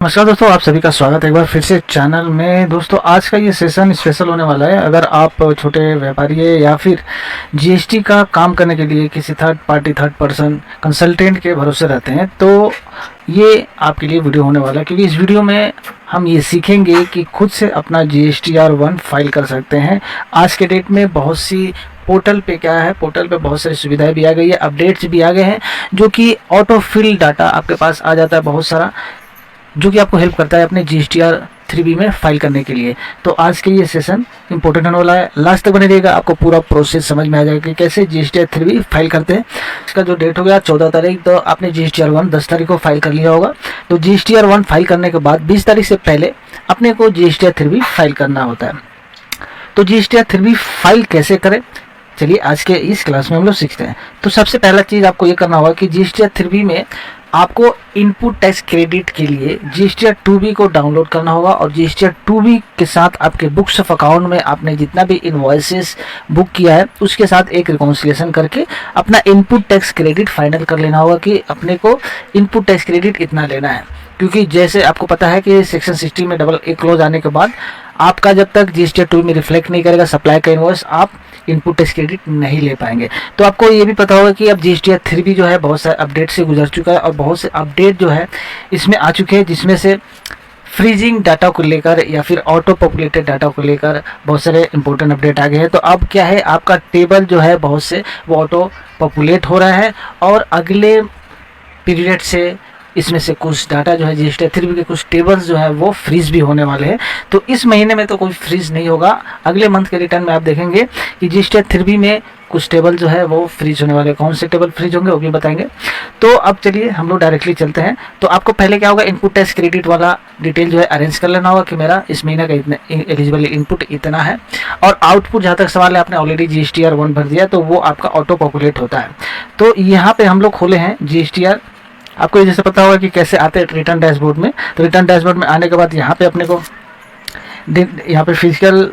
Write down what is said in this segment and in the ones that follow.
नमस्कार दोस्तों, आप सभी का स्वागत है एक बार फिर से चैनल में। दोस्तों आज का ये सेशन स्पेशल होने वाला है। अगर आप छोटे व्यापारी है या फिर जीएसटी का काम करने के लिए किसी थर्ड पर्सन कंसल्टेंट के भरोसे रहते हैं तो ये आपके लिए वीडियो होने वाला है, क्योंकि इस वीडियो में हम ये सीखेंगे कि खुद से अपना GSTR1 फाइल कर सकते हैं। आज के डेट में बहुत सी पोर्टल पे क्या है, पोर्टल पे बहुत सारी सुविधाएं भी आ गई है, अपडेट्स भी आ गए हैं, जो कि ऑटो फिल डाटा आपके पास आ जाता है बहुत सारा, जो कि आपको हेल्प करता है अपने GSTR3B में फाइल करने के लिए। तो आज के ये सेशन इंपॉर्टेंट होने वाला है, लास्ट तक बने रहिएगा, आपको पूरा प्रोसेस समझ में आ जाएगा कि कैसे GSTR3B फाइल करते हैं। इसका जो डेट हो गया 14 तारीख, तो आपने GSTR1 10 तारीख को फाइल कर लिया होगा। तो GSTR1 फाइल करने के बाद 20 तारीख से पहले अपने को GSTR3B फाइल करना होता है। तो GSTR3B फाइल कैसे करें, चलिए आज के इस क्लास में हम लोग सीखते हैं। तो सबसे पहला चीज़ आपको ये करना होगा कि GSTR3B में आपको इनपुट टैक्स क्रेडिट के लिए GSTR2B को डाउनलोड करना होगा, और GSTR2B के साथ आपके बुक्स ऑफ अकाउंट में आपने जितना भी इनवॉइसेस बुक किया है उसके साथ एक रिकॉन्सिलिएशन करके अपना इनपुट टैक्स क्रेडिट फाइनल कर लेना होगा कि अपने को इनपुट टैक्स क्रेडिट इतना लेना है। क्योंकि जैसे आपको पता है कि सेक्शन 60 में डबल ए क्लोज आने के बाद आपका जब तक GSTR2 में रिफ्लेक्ट नहीं करेगा सप्लाई का इनवॉइस, आप इनपुट टैक्स क्रेडिट नहीं ले पाएंगे। तो आपको ये भी पता होगा कि अब GSTR3B जो है बहुत सारे अपडेट से गुजर चुका है, और बहुत से अपडेट जो है इसमें आ चुके हैं, जिसमें से फ्रीजिंग डाटा को लेकर या फिर ऑटो पॉपुलेटेड डाटा को लेकर बहुत सारे इंपॉर्टेंट अपडेट आ गए हैं। तो अब क्या है, आपका टेबल जो है बहुत से वो ऑटो पॉपुलेट हो रहा है, और अगले पीरियड से इसमें से कुछ डाटा जो है GSTR3B के कुछ टेबल्स जो है वो फ्रीज भी होने वाले हैं। तो इस महीने में तो कोई फ्रीज नहीं होगा, अगले मंथ के रिटर्न में आप देखेंगे कि GSTR3B में कुछ टेबल जो है वो फ्रीज होने वाले। कौन से टेबल फ्रीज होंगे वो भी बताएंगे। तो अब चलिए हम लोग डायरेक्टली चलते हैं। तो आपको पहले क्या होगा, इनपुट टैक्स क्रेडिट वाला डिटेल जो है अरेंज कर लेना होगा कि मेरा इस महीने का इतना एलिजिबल इनपुट इतना है, और आउटपुट जहाँ तक सवाल है आपने ऑलरेडी GSTR1 भर दिया तो वो आपका ऑटो पॉपुलेट होता है। तो यहाँ पे हम लोग खोले हैं GSTR, आपको ये जैसे पता होगा कि कैसे आते हैं रिटर्न डैशबोर्ड में। तो रिटर्न डैशबोर्ड में आने के बाद यहाँ पे अपने को यहाँ पे फिजिकल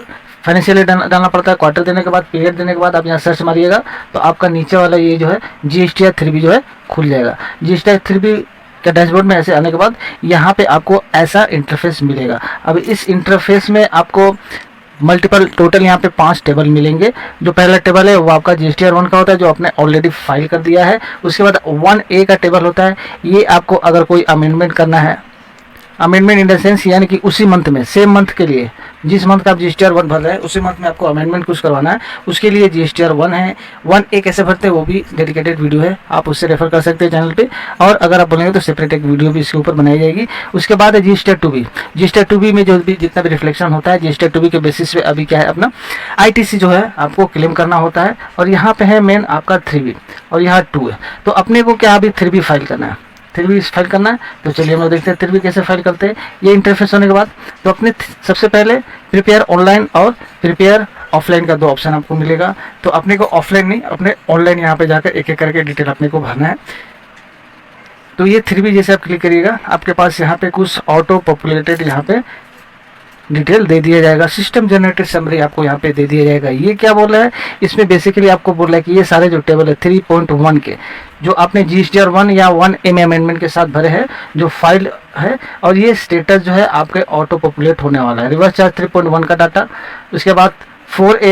फाइनेंशियल डालना पड़ता है, क्वार्टर देने के बाद, पीरियड देने के बाद आप यहाँ सर्च मारिएगा तो आपका नीचे वाला ये जो है GSTR3B जो है खुल जाएगा। GSTR3B का डैशबोर्ड में ऐसे आने के बाद यहाँ पे आपको ऐसा इंटरफेस मिलेगा। अब इस इंटरफेस में आपको मल्टीपल टोटल यहाँ पे 5 टेबल मिलेंगे। जो पहला टेबल है वो आपका GSTR1 का होता है, जो आपने ऑलरेडी फाइल कर दिया है। उसके बाद 1A का टेबल होता है, ये आपको अगर कोई अमेंडमेंट करना है, अमेंडमेंट इन द सेंस यानी कि उसी मंथ में, सेम मंथ के लिए, जिस मंथ का आप GSTR1 भर रहे हैं उसी मंथ में आपको अमेंडमेंट कुछ करवाना है, उसके लिए GSTR1 है। 1A कैसे भरते हैं वो भी डेडिकेटेड वीडियो है, आप उससे रेफर कर सकते हैं चैनल पे, और अगर आप बोलेंगे तो सेपरेट एक वीडियो भी इसके ऊपर बनाई जाएगी। उसके बाद है GSTR2B। GSTR2B में जो भी जितना भी रिफ्लेक्शन होता है GSTR2B के बेसिस पे अभी क्या है, अपना ITC जो है आपको क्लेम करना होता है, और यहाँ पे है मेन आपका 3B और यहाँ 2 है। तो अपने को क्या अभी 3B फाइल करना है, 3B फाइल करना है। तो चलिए हम लोग देखते हैं 3B कैसे फाइल करते हैं। ये इंटरफेस होने के बाद तो अपने सबसे पहले प्रिपेयर ऑनलाइन और प्रिपेयर ऑफलाइन का 2 ऑप्शन आपको मिलेगा। तो अपने को ऑफलाइन नहीं, अपने ऑनलाइन यहाँ पे जाकर एक एक करके डिटेल अपने को भरना है। तो ये 3B जैसे आप क्लिक करिएगा, आपके पास यहाँ पे कुछ ऑटो पॉपुलेटेड यहाँ पे डिटेल दे दिया जाएगा, सिस्टम जनरेटेड समरी आपको यहाँ पे दे दिया जाएगा। ये क्या बोल रहा है, इसमें बेसिकली आपको बोल रहा है कि ये सारे जो टेबल है 3.1 के जो आपने GSTR1 या 1A में अमेंडमेंट के साथ भरे हैं जो फाइल है, और ये स्टेटस जो है आपके ऑटो पॉपुलेट होने वाला है। रिवर्स चार्ज 3.1 का डाटा, उसके बाद 4A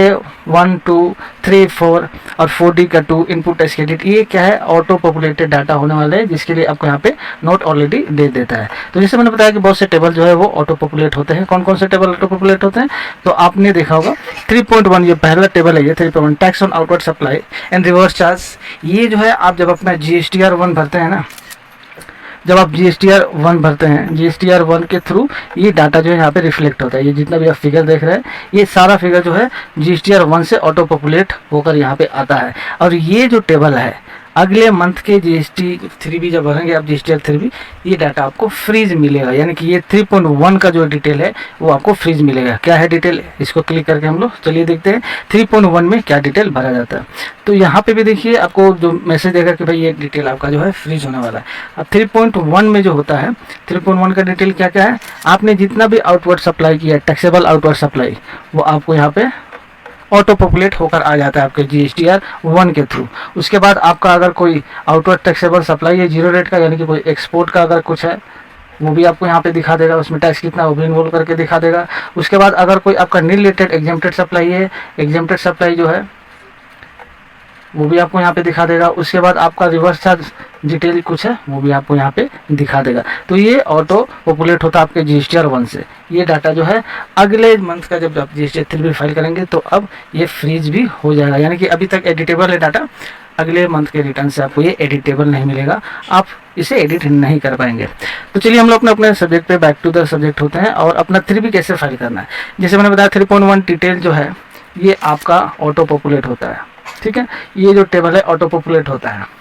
1 2 3 4 और 4D का 2 इनपुट टैक्स क्रेडिट, ये क्या है, ऑटो पॉपुलेटेड डाटा होने वाला है, जिसके लिए आपको यहाँ पे नोट ऑलरेडी दे देता है। तो जैसे मैंने बताया कि बहुत से टेबल जो है वो ऑटो पॉपुलेट होते हैं। कौन कौन से टेबल ऑटो पॉपुलेट होते हैं, तो आपने देखा होगा 3.1 ये पहला टेबल है, ये 3.1 tax on outward supply and reverse charge. ये जो है आप जब अपना GSTR1 भरते हैं ना, जब आप GSTR1 भरते हैं, GSTR1 के थ्रू ये डाटा जो है यहाँ पे रिफ्लेक्ट होता है। ये जितना भी आप फिगर देख रहे हैं ये सारा फिगर जो है GSTR1 से ऑटो पॉपुलेट होकर यहाँ पे आता है। और ये जो टेबल है अगले मंथ के GST3B जब भरेंगे आप GSTR3B, ये डाटा आपको फ्रीज मिलेगा, यानी कि ये 3.1 का जो डिटेल है वो आपको फ्रीज मिलेगा। क्या है डिटेल, इसको क्लिक करके हम लोग चलिए देखते हैं 3.1 में क्या डिटेल भरा जाता है। तो यहाँ पे भी देखिए आपको जो मैसेज देगा कि भाई ये डिटेल आपका जो है फ्रीज होने वाला है। अब 3.1 में जो होता है 3.1 का डिटेल क्या क्या है, आपने जितना भी आउटवर्ड सप्लाई किया टैक्सेबल आउटवर्ड सप्लाई वो आपको यहाँ पे ऑटो पॉपुलेट होकर आ जाता है आपके GSTR1 के थ्रू। उसके बाद आपका अगर कोई आउटवर्ड टैक्सेबल सप्लाई है 0 रेट का, यानी कि कोई एक्सपोर्ट का अगर कुछ है वो भी आपको यहाँ पे दिखा देगा, उसमें टैक्स कितना वो भी इन्वॉल्व करके दिखा देगा। उसके बाद अगर कोई आपका नील रिलेटेड एग्जेम्प्टेड सप्लाई है, एग्जेम्प्टेड सप्लाई जो है वो भी आपको यहाँ पे दिखा देगा। उसके बाद आपका रिवर्स चार्ज डिटेल कुछ है वो भी आपको यहाँ पे दिखा देगा। तो ये ऑटो पॉपुलेट होता है आपके GSTR 1 से। ये डाटा जो है अगले मंथ का जब आप GSTR 3 भी फाइल करेंगे तो अब ये फ्रीज भी हो जाएगा, यानी कि अभी तक एडिटेबल है डाटा, अगले मंथ के रिटर्न से आपको ये एडिटेबल नहीं मिलेगा, आप इसे एडिट नहीं कर पाएंगे। तो चलिए हम लोग अपने सब्जेक्ट पे बैक टू द सब्जेक्ट होते हैं और अपना 3B कैसे फाइल करना है। जैसे मैंने बताया 3.1 डिटेल जो है ये आपका ऑटो पॉपुलेट होता है, ठीक है। ये जो टेबल है ऑटो पॉपुलेट होता है।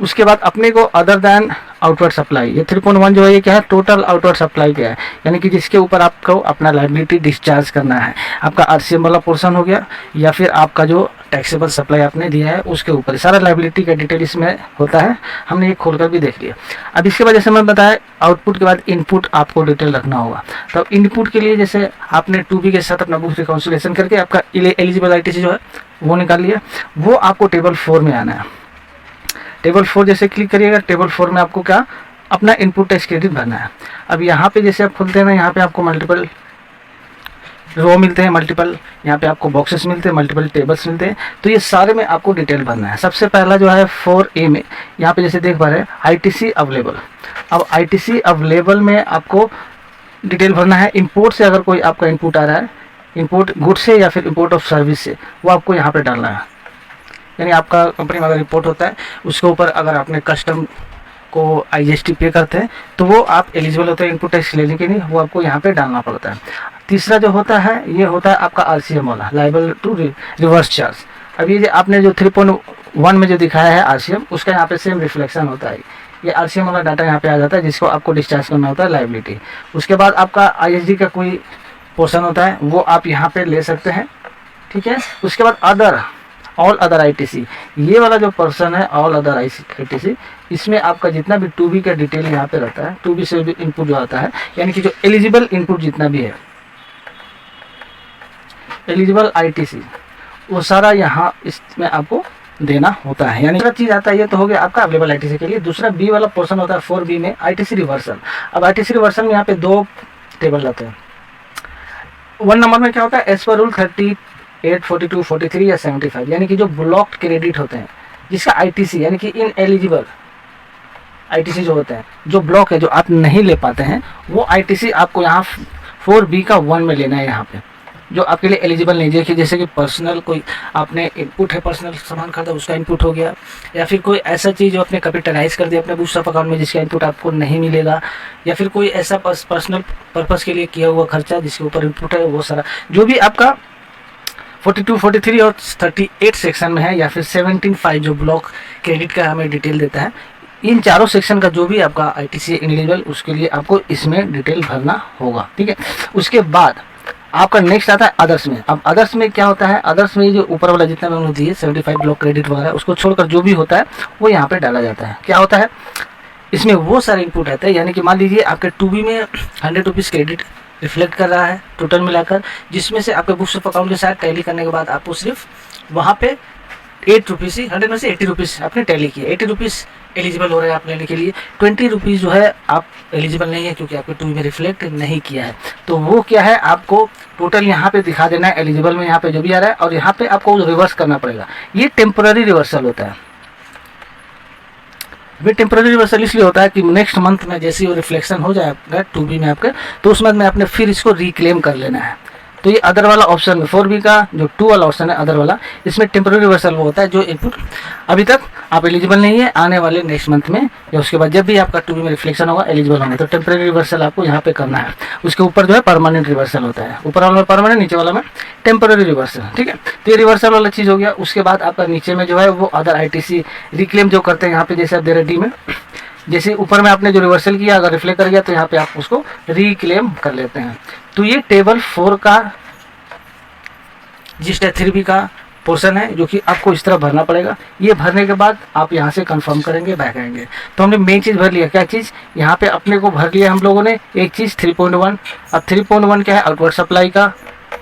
उसके बाद अपने को अदर दैन आउटवर्ड सप्लाई, ये 3.1 जो है ये क्या है, टोटल आउटवर्ड सप्लाई क्या है, यानी कि जिसके ऊपर आपको अपना लायबिलिटी डिस्चार्ज करना है। आपका RCM वाला पोर्शन हो गया या फिर आपका जो टैक्सेबल सप्लाई आपने दिया है उसके ऊपर सारा लायबिलिटी का डिटेल इसमें होता है। हमने ये खोलकर भी देख लिया। अब इसके बाद जैसे मैं बताया आउटपुट के बाद इनपुट आपको डिटेल रखना होगा। तो इनपुट के लिए जैसे आपने 2B के साथ अपना बुक रिकॉन्सिलेशन करके आपका एलिजिबल ITC जो है वो निकाल लिया, वो आपको टेबल 4 में आना है। टेबल 4 जैसे क्लिक करिएगा, टेबल 4 में आपको क्या अपना इनपुट टैक्स क्रेडिट भरना है। अब यहाँ पे जैसे आप खोलते हैं ना, यहाँ पे आपको मल्टीपल रो मिलते हैं, मल्टीपल यहाँ पे आपको बॉक्सेस मिलते हैं, मल्टीपल टेबल्स मिलते हैं। तो ये सारे में आपको डिटेल भरना है। सबसे पहला जो है 4A में यहाँ पे जैसे देख पा रहे हैं ITC अवेलेबल। अब ITC अवेलेबल में आपको डिटेल भरना है। इंपोर्ट से अगर कोई आपका इनपुट आ रहा है, इंपोर्ट गुड से या फिर इंपोर्ट ऑफ सर्विस से, वो आपको यहाँ पे डालना है। यानी आपका कंपनी में अगर रिपोर्ट होता है उसके ऊपर अगर आपने कस्टम को IGST पे करते हैं तो वो आप एलिजिबल होते हैं इनपुट टैक्स लेने के लिए, वो आपको यहाँ पे डालना पड़ता है। तीसरा जो होता है ये होता है आपका RCM वाला, लाइबल टू रिवर्स चार्ज। अब ये जो आपने जो 3.1 में जो दिखाया है RCM, उसका यहाँ पे सेम रिफ्लेक्शन होता है। ये RCM वाला डाटा यहाँ पे आ जाता है जिसको आपको डिस्चार्ज करना होता है लाइबिलिटी। उसके बाद आपका ISD का कोई पोर्शन होता है वो आप यहाँ पे ले सकते हैं, ठीक है। उसके बाद ऑल अदर ITC, ये वाला जो पर्सन है ऑल अदर ITC, इसमें आपका जितना भी 2B का डिटेल यहाँ पे रहता है, 2B से भी इनपुट जो आता है, यानी कि जो एलिजिबल इनपुट जितना भी है एलिजिबल ITC, वो सारा यहाँ इसमें आपको देना होता है। यानी दूसरा चीज आता है, ये तो हो गया आपका अवेलेबल ITC के लिए। दूसरा B वाला पोर्शन होता है 4B में ITC रिवर्सल। अब ITC रिवर्सल में यहाँ पे 2 टेबल रहते हैं। 1 नंबर में क्या होता है, एज पर रूल 38, 42, 43 या 75, यानी कि जो ब्लॉक्ड क्रेडिट होते हैं जिसका ITC यानी कि इन एलिजिबल ITC जो होते हैं, जो ब्लॉक है जो आप नहीं ले पाते हैं, वो ITC आपको यहाँ 4B का 1 में लेना है। यहाँ पे जो आपके लिए एलिजिबल नहीं है, कि जैसे कि पर्सनल कोई आपने इनपुट है, पर्सनल सामान खरीदा उसका इनपुट हो गया, या फिर कोई ऐसा चीज़ जो आपने कैपिटलाइज कर दिया अपने बूटस्ट्रैप अकाउंट में जिसका इनपुट आपको नहीं मिलेगा, या फिर कोई ऐसा पर्सनल पर्पस के लिए किया हुआ खर्चा जिसके ऊपर इनपुट है, वो सारा जो भी आपका 42, 43 और 38 सेक्शन में है, या फिर 17(5) जो ब्लॉक क्रेडिट का हमें डिटेल देता है, इन चारों सेक्शन का जो भी आपका ITC एलिजिबल उसके लिए आपको इसमें डिटेल भरना होगा, ठीक है। उसके बाद आपका नेक्स्ट आता है अदर्स में। अब अदर्स में क्या होता है, अदर्स में जो ऊपर वाला जितना मैंने दिए 75 ब्लॉक क्रेडिट वगैरह, उसको छोड़कर जो भी होता है वो यहाँ पे डाला जाता है। क्या होता है इसमें, वो सारे इनपुट रहते हैं, यानी कि मान लीजिए आपके 2B में 100 रुपीज़ क्रेडिट रिफ्लेक्ट कर रहा है टोटल मिलाकर, जिसमें से आपके बूटस्ट्रैप अकाउंट के साथ टैली करने के बाद आपको सिर्फ वहाँ पे 8 रुपीज़ ही, 100 में से 80 रुपीज़ आपने टैली किया, 80 रुपीज़ एलिजिबल हो रहे हैं आप लेने के लिए। 20 रुपीज़ जो है आप एलिजिबल नहीं है क्योंकि आपके 2B में रिफ्लेक्ट नहीं किया है। तो वो क्या है, आपको टोटल यहाँ पे दिखा देना है एलिजिबल में, यहाँ पे जो भी आ रहा है, और यहाँ पे आपको रिवर्स करना पड़ेगा। ये टेम्पररी रिवर्सल होता है। ये टेम्पररी रिवर्सल इसलिए होता है कि नेक्स्ट मंथ में जैसे वो रिफ्लेक्शन हो जाएगा 2B में आपके, तो उस मंथ में आपने फिर इसको रिक्लेम कर लेना है। तो ये अदर वाला ऑप्शन में 4B का जो 2 वाला ऑप्शन है अदर वाला, इसमें टेम्पररी रिवर्सल वो होता है जो इनपुट अभी तक आप एलिजिबल नहीं है, आने वाले नेक्स्ट मंथ में या उसके बाद जब भी आपका 2B में रिफ्लेक्शन होगा एलिजिबल होंगे, तो टेम्पररी रिवर्सल आपको यहाँ पे करना है। उसके ऊपर जो है परमानेंट रिवर्सल होता है, ऊपर वाला में परमानेंट, नीचे वाला में टेम्पररी रिवर्सल, ठीक है। तो ये रिवर्सल वाला चीज़ हो गया। उसके बाद आपका नीचे में जो है वो अदर ITC रिक्लेम जो करते हैं, यहाँ पे जैसे आप दे रहे D में, जैसे ऊपर में आपने जो रिवर्सल किया अगर रिफ्लेक्ट कर गया तो यहाँ पे आप उसको रिक्लेम कर लेते हैं। तो ये टेबल 4 का GST 3B का पोर्शन है जो कि आपको इस तरह भरना पड़ेगा। ये भरने के बाद आप यहाँ से कंफर्म करेंगे, बैक आएंगे। तो हमने मेन चीज़ भर लिया, क्या चीज़ यहाँ पे अपने को भर लिया हम लोगों ने, एक चीज़ 3.1। अब 3.1 क्या है, आउटवर्ड सप्लाई का,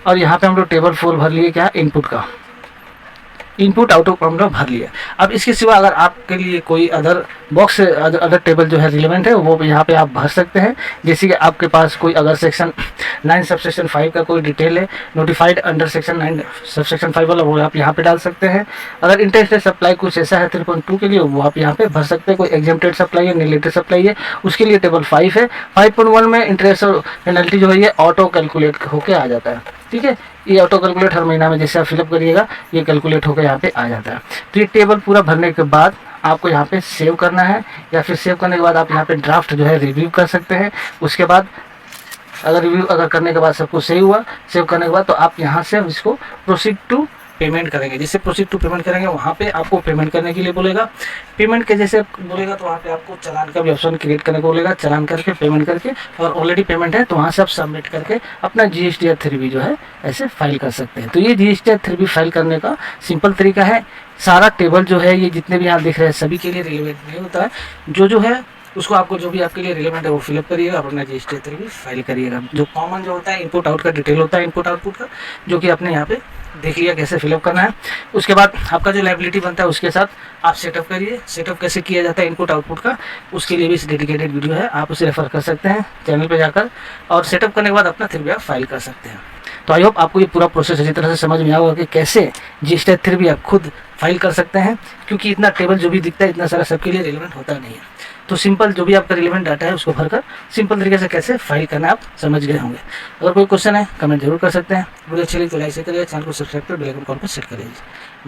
और यहाँ पे हम लोग टेबल 4 भर लिए क्या है, इनपुट का। इनपुट आउटपुट हमने भर लिया। अब इसके सिवा अगर आपके लिए कोई अदर बॉक्स अदर टेबल जो है रिलेवेंट है वो यहाँ पे आप भर सकते हैं। जैसे कि आपके पास कोई अगर सेक्शन 9 सबसेक्शन 5 का कोई डिटेल है, नोटिफाइड अंडर सेक्शन 9 सबसेक्शन 5 वाला, वो आप यहाँ पे डाल सकते हैं। अगर इंटरेस्टेड सप्लाई कुछ ऐसा है 3.2 के लिए, वो आप यहाँ पे भर सकते हैं। कोई एग्जेम्प्टेड सप्लाई है, निगलेक्टेड सप्लाई है, उसके लिए टेबल 5 है। 5.1 में इंटरेस्ट और पेनल्टी जो है ये ऑटो कैलकुलेट होके आ जाता है। ठीक है, ये ऑटो कैलकुलेट हर महीना में जैसे आप फिलअप करिएगा ये कैलकुलेट होकर यहाँ पे आ जाता है। तो ये टेबल पूरा भरने के बाद आपको यहाँ पे सेव करना है, या फिर सेव करने के बाद आप यहाँ पे ड्राफ्ट जो है रिव्यू कर सकते हैं। उसके बाद अगर रिव्यू करने के बाद सब कुछ सही हुआ, सेव करने के बाद तो आप यहाँ से इसको प्रोसीड टू पेमेंट करेंगे। जैसे प्रोसीड टू पेमेंट करेंगे वहाँ पे आपको पेमेंट करने के लिए बोलेगा। पेमेंट के जैसे बोलेगा तो वहाँ पे आपको चालान का भी ऑप्शन क्रिएट करने को बोलेगा। चालान करके पेमेंट करके, और ऑलरेडी पेमेंट है तो वहाँ से आप सबमिट करके अपना GSTR 3B जो है ऐसे फाइल कर सकते हैं। तो ये GSTR 3B फाइल करने का सिंपल तरीका है। सारा टेबल जो है ये जितने भी आप देख रहे हैं सभी के लिए रिलेवेंट नहीं होता है। जो है उसको आपको जो भी आपके लिए रिलेवेंट है वो फिलअप करिएगा, अपना GSTR 3B फाइल करिएगा। जो कॉमन जो होता है इनपुट आउट का डिटेल होता है इनपुट आउटपुट का, जो कि आपने यहाँ पे देख लिया कैसे फिलअप करना है। उसके बाद आपका जो लायबिलिटी बनता है उसके साथ आप सेटअप करिए। सेटअप कैसे किया जाता है इनपुट आउटपुट का, उसके लिए भी डेडिकेटेड वीडियो है, आप उसे रेफर कर सकते हैं चैनल पे जाकर, और सेटअप करने के बाद अपना 3B आप फाइल कर सकते हैं। तो आई होप आपको ये पूरा प्रोसेस अच्छी तरह से समझ में आया होगा कि कैसे GSTR 3B आप खुद फाइल कर सकते हैं, क्योंकि इतना टेबल जो भी दिखता है इतना सारा सबके लिए रिलेवेंट होता नहीं है। तो सिंपल जो भी आपका रिलेवेंट डाटा है उसको भरकर सिंपल तरीके से कैसे फाइल करना आप समझ गए होंगे। अगर कोई क्वेश्चन है कमेंट जरूर कर सकते हैं। वीडियो अच्छी लगी तो लाइक से करिए, चैनल को सब्सक्राइब कर बेल आइकन कॉल पर सेट करिए।